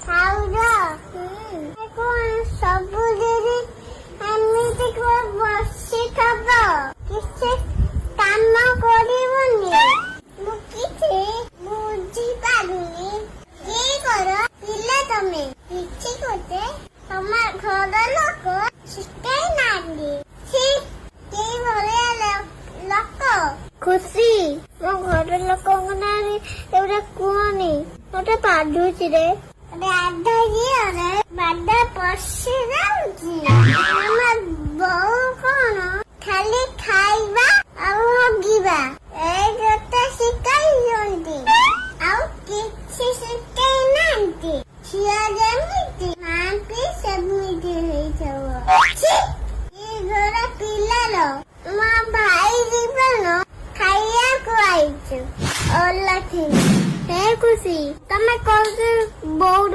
ଖାଉଛ କଣ ସବୁଦିନ ଏମିତି ବସି ଥବ କିଛି କାମ କରିବନି। ମୁଁ କିଛି ବୁଝିପାରୁନି। କିଏ କର ପିଲା ତମେ କିଛି ଗୋଟେ ତମ ଘର ଲୋକ ଶିଖେଇ ନାହାନ୍ତି। ଲୋକ ଖୁସି ମୋ ଘର ଲୋକଙ୍କ ନାଁରେ ଏଗୁଡା କୁହନି। ମତେ ବାଧୁଛି ରେ ବାଧା ପଶି ଯାଉଛି। ଆମ ବୋଉ କଣ ଖାଲି ଖାଇବା ଆଉ ହଗିବା ଏଇ ଗୋଟେ ଶିଖାଇଛନ୍ତି, ଆଉ କିଛି ଶିଖେଇ ନାହାନ୍ତି। ଝିଅ ଯେମିତି ନାହାନ୍ତି ସେମିତି ହେଇଥିବ। ଘର ପିଲାର ମୋ ଭାଇ ଜୀବନ ଖାଇବାକୁ ଆଇଛୁ। ଖୁସି ତମେ କହୁଛ ବୋଉ